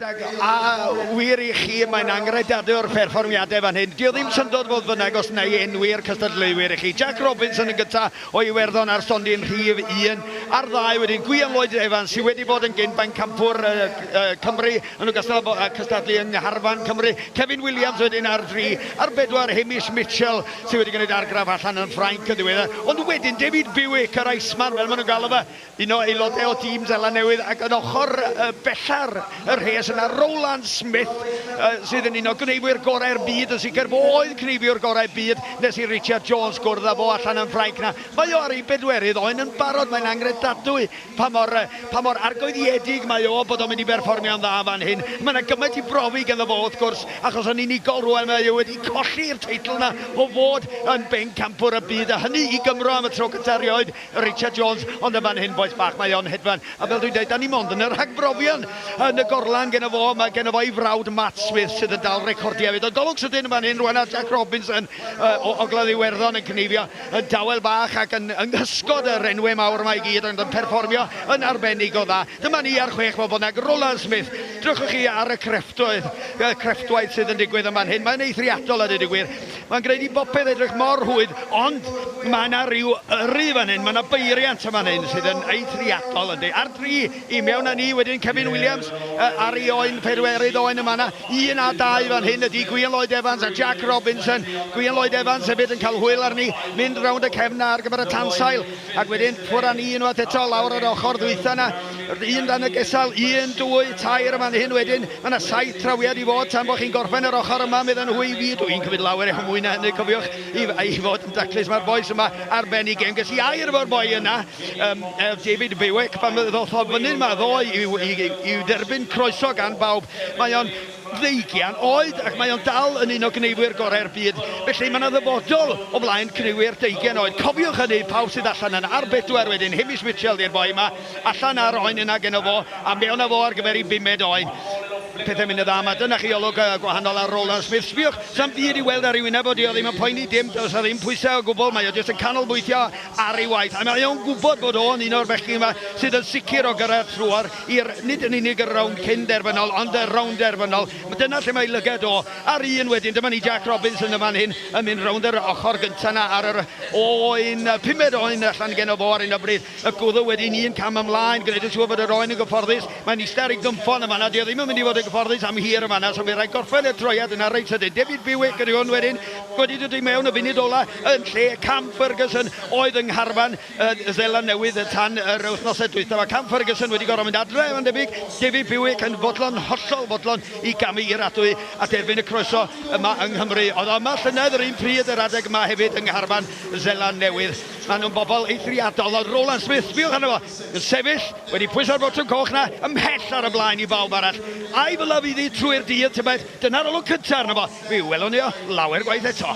A wir I chi, mae'n angredadwr perfformiadau fan hyn. Dio ddim syndod fod fynnag os neu enwi'r cystadleuwyr I chi. Jack Robinson yn gyda o Iwerddon ar stondin rhif 1 ar 2 wedyn Gwion Lloyd Evans sydd wedi bod yn gyn campwr Cymru yn cystadlu yng Ngharfan Cymru. Kevin Williams wedyn ar 3 ar 4 Hamish Mitchell sydd wedi gwneud argraff allan yn Ffrainc y ddiweddar. Ond wedyn David Bewick yr Iceman fel maen nhw'n galw fe, un o aelodau o tîm Seland Newydd ac yn ochr bellar y rhes yna Rowland Smith sydd yn un o gneifwyr gorau'r byd yn sicr bod cneifwyr gorau'r byd nes I Richard Jones gwrdd â fo allan yn Ffrainc na. Mae o ar ei bedwerydd oen yn barod, mae'n angredadwy pa mor argoeddiedig mae o bod o'n mynd I berfformio'n dda fan hyn. Mae yna gymaint I brofi ganddo fo wrth gwrs achos o'n unigol rwan mae o wedi colli'r teitl na o fod yn bencampwr y byd a hynny I Gymro am y tro cyntaf erioed Richard Jones ond y fan hyn boes bach mae o'n hedfan a fel dwi'n dweud da ni mond yn yr rhagbrofion yn y gorlan gen fo mae gen fo I frawd Matt Smith sydd yn dal recordi hefyd ond golwg sydyn fan hyn rwan a Jack Robinson o Ogledd Iwerddon yn cneifio yn dawel bach ac yn ysgod yr enwau mawr mae I gyd ond yn perfformio yn arbennig o dda. Dyma ni ar 6 fel bynnag Rowland Smith. Drwchwch chi ar y crefftwaith sydd yn digwydd yma'n hyn. Mae'n eithriadol a dweud y gwir. Mae'n gwneud I bopeth edrych mor hwyd, ond mae yna rhyw yrru fan hyn. Mae yna beiriant fan hyn sydd yn eithriadol yndi. Ar 3 I mewn â ni wedyn Kevin Williams ar ei oen pedwerydd oen yma yna. 1 a 2 fan hyn ydy Gwion Lloyd Evans a Jack Robinson. Gwion Lloyd Evans hefyd yn cael hwyl arni, mynd rownd y cefn ar gyfer y tansail. Ac wedyn ffwr â ni unwaith eto lawr yr ochr ddwytha yna. Un dan y gesal, 1, 2, 3 fan hyn wedyn. Mae yna 7 trawiad I fod tan bod chi'n gorffen yr ochr yma mydd yn hwy fi. Dwi'n cymryd lawer eich mwy na hynny, cofiwch I fod yn daclus. Mae'r boes yma arbennig yn gys I air fo'r boi yna. David Bewick, pan ddoth o fyny yma ddo I derbyn croeso gan bawb. Mae o'n 20 oed ac mae o'n dal yn un o gneifwyr gorau'r byd. Felly mae yna ddyfodol o blaen cneifwyr 20 oed. Cofiwch hynny pawb sydd allan yna ar 4 wedyn. Hamish Mitchell di'r boi yma. Allan ar oen yna gen o fo a mewn â fo ar gyfer I 5 oen. Pethau mynd y dda yma. Dyna chi olwg gwahanol ar Rowland Smith. Sbiwch, sa'n byd I weld ar ei wyneb o di o ddim yn poeni dim. Does a ddim pwysau o gwbl. Mae o jyst yn canolbwyntio ar ei waith. A mae o'n gwybod bod o'n un o'r bechgyn yma sydd yn sicr o gyrraedd trwy'r nid yn unig y rownd cyn derfynol, ond y rownd derfynol. Dyna lle mae lygad o. Ar 1 wedyn, dyma ni Jack Robinson yma hyn yn mynd rownd yr ochr gyntaf yna ar yr oen, 5 oen allan gen o fo ar un o bryd. Y gwddw wedyn 1 cam ymlaen, gwneud yn siŵr bod yr oen yn gyfforddus. Mae'n ister I gymffon yma na, di o ddim yn mynd I fod yn gyfforddus am hir yma na, so mae'n rhaid gorffen y troiad yna reit sydyn. David Bewick ydy hwn wedyn, wedi dod I mewn y funud ola yn lle Cam Ferguson oedd yng Ngharfan Seland Newydd tan yr wythnosau dwytha. Mae Cam Ferguson wedi gorfod mynd adre yn debyg. David Bewick yn fodlon, hollol fodlon I gamu i'r adwy a derbyn y croeso yma yng Nghymru. Oedd yma llynedd yr un pryd yr adeg yma hefyd yng Ngharfan Seland Newydd. Maen nhw'n bobl eithriadol. Oedd Rowland Smith, biwch arno fo, yn sefyll, wedi pwyso'r botwm coch na, ymhell ar y blaen I bawb arall. A'i fel fi trwy'r dydd, dyna'r olwg cyntaf arno fo. Fi welwn ni o lawer gwaith eto.